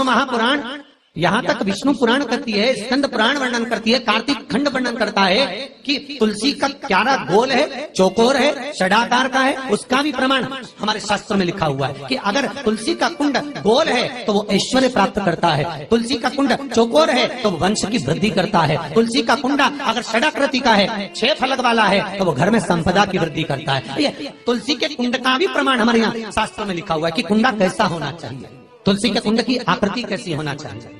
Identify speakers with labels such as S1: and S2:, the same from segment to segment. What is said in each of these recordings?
S1: विष्णु महापुराण, यहाँ तक विष्णु पुराण करती है, स्कंद पुराण वर्णन करती है, कार्तिक खंड वर्णन करता है कि तुलसी का क्यारा गोल है, चौकोर है, षडाकार का है। उसका भी प्रमाण हमारे शास्त्र में लिखा हुआ है कि अगर तुलसी का कुंड गोल है तो वो ऐश्वर्य प्राप्त करता है, तुलसी का कुंड चौकोर है तो वंश की वृद्धि करता है, तुलसी का कुंडा अगर षडाकृति का है, 6 फलक वाला है तो वो घर में संपदा की वृद्धि करता है। ये तुलसी के कुंड का भी प्रमाण हमारे यहाँ शास्त्र में लिखा हुआ है कि कुंडा कैसा होना चाहिए, तुलसी के कुंड की आकृति कैसी होना चाहिए,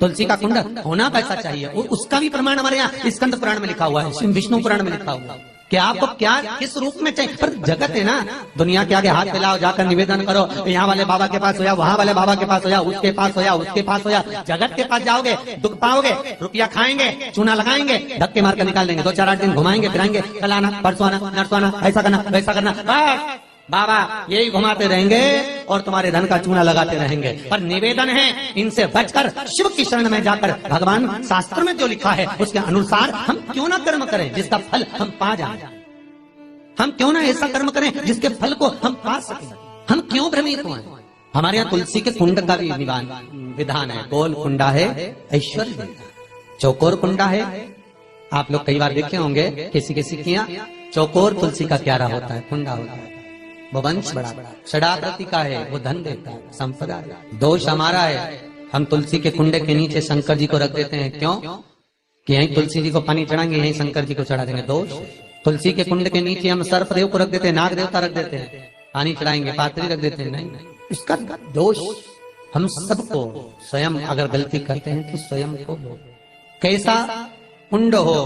S1: तुलसी का कुंड होना कैसा चाहिए, उसका भी प्रमाण हमारे यहाँ स्कंद पुराण में लिखा हुआ है, विष्णु पुराण में लिखा हुआ है कि आपको क्या किस रूप में चाहिए। पर जगत है ना, दुनिया के आगे हाथ फैलाओ, जाकर निवेदन करो, यहाँ वाले बाबा के पास हो या वहाँ वाले बाबा के पास हो या उसके पास हो या उसके पास हो या जगत के पास जाओगे, दुख पाओगे, रुपया खाएंगे, चूना लगाएंगे, धक्के मार कर निकाल देंगे, 2-4-8 दिन घुमाएंगे फिराएंगे, कल आना परसों आना नरसों आना, ऐसा करना वैसा करना, बस बाबा यही घुमाते रहेंगे और तुम्हारे धन का चूना लगाते रहेंगे। पर निवेदन है इनसे बचकर शिव की शरण में जाकर भगवान शास्त्र में जो लिखा है उसके अनुसार हम क्यों ना कर्म करें जिसका फल हम पा जाए, हम क्यों ना ऐसा कर्म करें जिसके फल को हम पा सकें, हम क्यों भ्रमित हुए। हमारे यहाँ तुलसी के कुंड का भी विधान है, गोल कुंडा है ऐश्वर्य देता, चौकोर कुंडा है। आप लोग कई बार देखे होंगे किसी किसी के यहाँ चौकोर तुलसी का क्यारा होता है, कुंडा होता है, वो वंश बड़ा, षडाकृति का है, वो धन देता है, संपदा। दोष हमारा है, हम तुलसी के कुंडे के नीचे शंकर जी को रख देते हैं, क्यों कि यहीं तुलसी जी को पानी चढ़ाएंगे, यहीं शंकर जी को चढ़ा देंगे। दोष, तुलसी के कुंड के नीचे हम सर्पदेव को रख देते हैं, नाग देवता रख देते हैं, पानी चढ़ाएंगे, पात्री रख देते हैं, नहीं, इसका दोष हम सबको स्वयं अगर गलती करते हैं तो स्वयं को। कैसा कुंड हो,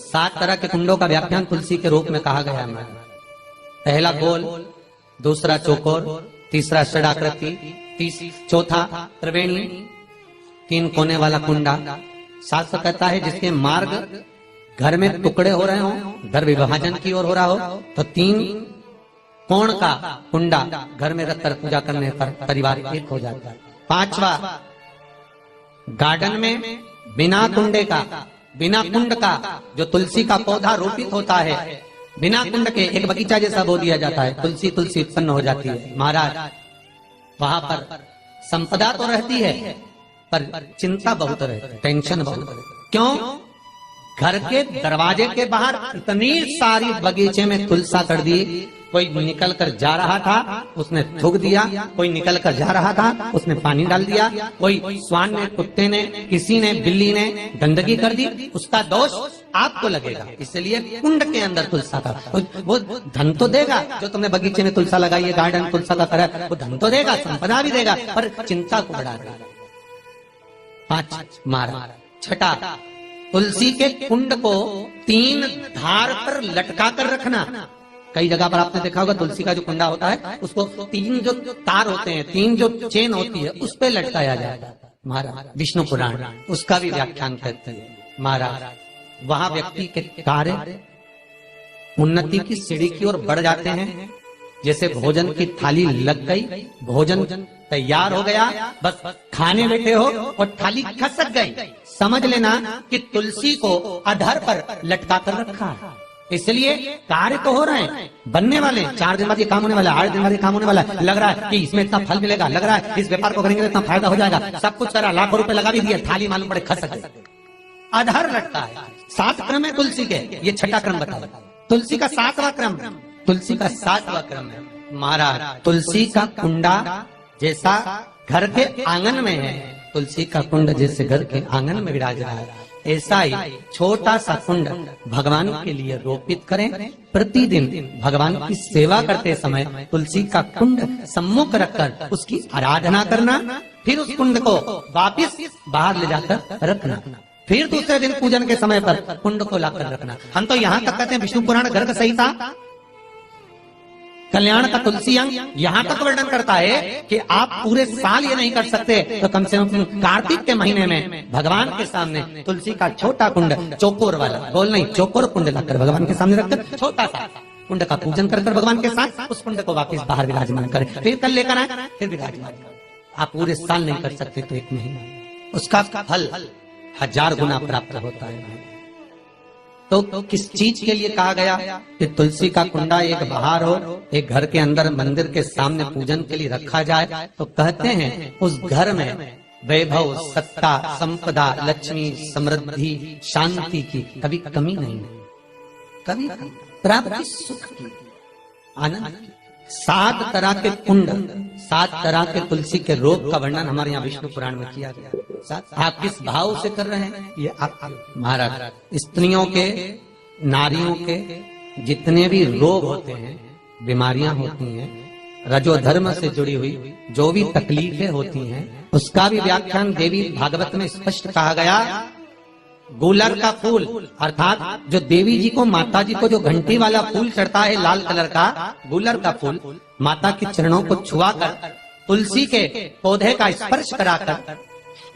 S1: 7 तरह के कुंडों का व्याख्यान तुलसी के रूप में कहा गया है। पहला गोल, दूसरा चौकोर, तीसरा षडाकृति, चौथा त्रिवेणी, 3 कोने वाला कुंडा। शास्त्र कहता है जिसके मार्ग घर में टुकड़े हो रहे हो, घर विभाजन की ओर हो रहा हो, तो 3 कोण का कुंडा घर में रखकर पूजा करने पर परिवार एक हो जाता है। 5वां, गार्डन में बिना कुंडे का, बिना कुंड का जो तुलसी का पौधा रोपित होता है, बिना कुंड के एक बगीचा जैसा बो दिया जाता है, तुलसी तुलसी उत्पन्न हो जाती है। महाराज वहां पर संपदा तो रहती है पर चिंता बहुत रहती है, टेंशन बहुत रहती है। क्यों? घर के दरवाजे के बाहर इतनी सारी बगीचे में तुलसा कर दी, कोई निकल कर जा रहा था उसने थूक दिया, कोई निकल कर जा रहा था उसने पानी डाल दिया, कोई श्वान ने, कुत्ते ने, किसी ने, बिल्ली ने गंदगी कर दी, उसका दोष आपको लगेगा। इसलिए कुंड के अंदर तुलसा का वो धन तो देगा, जो तुमने बगीचे में तुलसा लगाई है, गार्डन तुलसा का करा, वो धन तो देगा, संपदा भी देगा, पर चिंता को बढ़ा देगा। 5 मारा। 6, तुलसी के कुंड को 3 धार पर लटका कर रखना। कई जगह पर आपने देखा होगा तुलसी का जो कुंडा होता है उसको 3 जो तार होते हैं, 3 जो चेन होती है उस पे लटकाया जाता है। महाराज विष्णु पुराण उसका भी व्याख्यान करते हैं। महाराज वहां व्यक्ति के कार्य उन्नति की सीढ़ी की ओर बढ़ जाते हैं। जैसे भोजन की थाली लग गई, भोजन तैयार हो गया, बस खाने बैठे हो और थाली खसक गई, समझ लेना कि तुलसी को अधर पर लटका कर रखा है। इसलिए कार्य तो हो रहे हैं, बनने वाले, 4 दिन बाद ये काम होने वाला है, 8 दिन बाद ये काम होने वाला है, लग रहा है कि इसमें इतना फल मिलेगा, लग रहा है इस व्यापार को करेंगे तो इतना फायदा हो जाएगा, सब कुछ करा, लाखों रुपए लगा भी दिया, थाली मालूम पड़े खसक गई, अधर लटका है। 7 क्रम है तुलसी के, ये 6ठा क्रम बता। तुलसी का 7वां क्रम, तुलसी का 7वां क्रम है। महाराज तुलसी का कुंडा जैसा घर के आंगन में है, तुलसी का कुंड जैसे घर के आंगन में विराज रहा है, ऐसा ही छोटा सा कुंड भगवान के लिए रोपित करें। प्रतिदिन भगवान की सेवा करते समय तुलसी का कुंड सम्मुख रखकर उसकी आराधना करना, फिर उस कुंड को वापिस बाहर ले जाकर रखना, फिर दूसरे दिन पूजन के समय पर कुंड को लाकर रखना। हम तो यहाँ तक कहते हैं विष्णु पुराण गर्ग संहिता कल्याण का तुलसी अंग यहाँ तक वर्णन करता है कि आप पूरे साल ये नहीं कर सकते तो कम से कम कार्तिक के महीने में भगवान के सामने तुलसी का छोटा कुंड, चौकोर वाला, गोल नहीं, चौकोर कुंड लाकर भगवान के सामने रखकर छोटा सा कुंड का पूजन कर भगवान के साथ उस कुंड को वापस बाहर विराजमान करें, फिर कल लेकर आए, फिर विराजमान करें। आप पूरे साल नहीं कर सकते तो 1 महीना, उसका फल 1000 गुना प्राप्त होता है। तो किस चीज के लिए कहा गया कि तुलसी का कुंडा एक बाहर हो, एक घर के अंदर मंदिर के सामने पूजन के लिए रखा जाए? तो कहते हैं उस घर में वैभव, सत्ता, संपदा, लक्ष्मी, समृद्धि, शांति की कभी कमी नहीं है, कभी प्राप्ति, सुख की, आनंद की। 7 तरह के कुंड, 7 तरह के तुलसी के रोग का वर्णन हमारे यहाँ विष्णु पुराण में किया गया। आप किस भाव से कर रहे हैं ये आप महाराज। स्त्रियों के, नारियों के जितने भी रोग होते हैं, बीमारियां होती हैं, रजोधर्म से जुड़ी हुई जो भी तकलीफें होती हैं, उसका भी व्याख्यान देवी भागवत में स्पष्ट कहा गया। गुलर का फूल अर्थात जो देवी जी को, माता जी को जो घंटी वाला फूल चढ़ता है लाल कलर का, गुलर का फूल माता के चरणों को छुआकर, तुलसी के पौधे का स्पर्श कराकर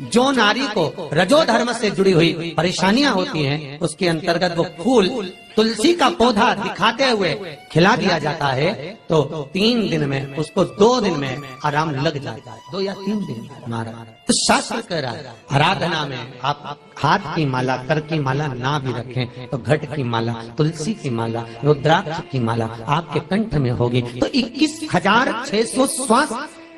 S1: जो नारी को रजोधर्म से जुड़ी हुई परेशानियां होती हैं, उसके अंतर्गत वो फूल तुलसी का पौधा दिखाते हुए खिला दिया जाता है, तो 3 दिन में उसको 2 दिन में आराम लग जाता है, 2 या 3 दिन महाराज। तो शास्त्र कह रहा है आराधना में आप हाथ की माला, कर की माला ना भी रखें तो घट की माला, तुलसी की माला, रुद्राक्ष की माला आपके कंठ में होगी। तो 21,600 श्वास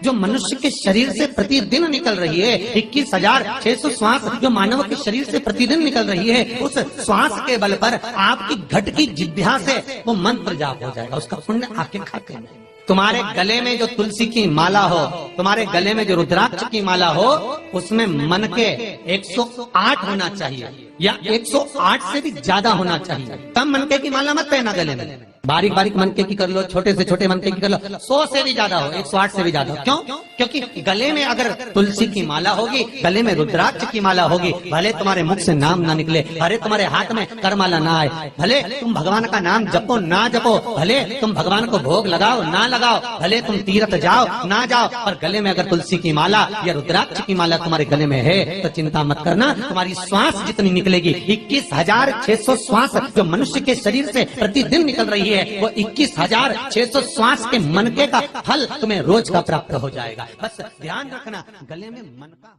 S1: जो मनुष्य के शरीर से प्रतिदिन निकल रही है, 21,600 श्वास जो मानव के शरीर से प्रतिदिन निकल रही है, उस श्वास के बल पर आपकी घट की जिह्वा से वो मंत्र जाप हो जाएगा, उसका पुण्य आपके खाते में। तुम्हारे गले में जो तुलसी की माला हो, तुम्हारे गले में जो रुद्राक्ष की माला हो, उसमें मन के 108 होना चाहिए या 108 से भी ज्यादा होना चाहिए, तब मनके की माला मत पहना गले में। बारीक बारीक मनके की कर लो, छोटे से छोटे मनके की कर लो, 100 से भी ज्यादा हो, 108 से भी ज्यादा हो। क्यों? क्योंकि गले में अगर तुलसी की माला होगी, गले में रुद्राक्ष की माला होगी, भले तुम्हारे मुख से नाम ना निकले, भले तुम्हारे हाथ में करमाला ना आए, भले तुम भगवान का नाम जपो ना जपो, भले तुम भगवान को भोग लगाओ ना लगाओ, भले तुम तीर्थ जाओ ना जाओ, पर गले में अगर तुलसी की माला या रुद्राक्ष की माला तुम्हारे गले में है तो चिंता मत करना, तुम्हारी श्वास जितनी निकलेगी, 21,600 श्वास जो मनुष्य के शरीर से प्रतिदिन निकल रही है, वो 21,600 श्वास के मनके का फल तुम्हें रोज का प्राप्त हो जाएगा। बस ध्यान रखना गले में मन का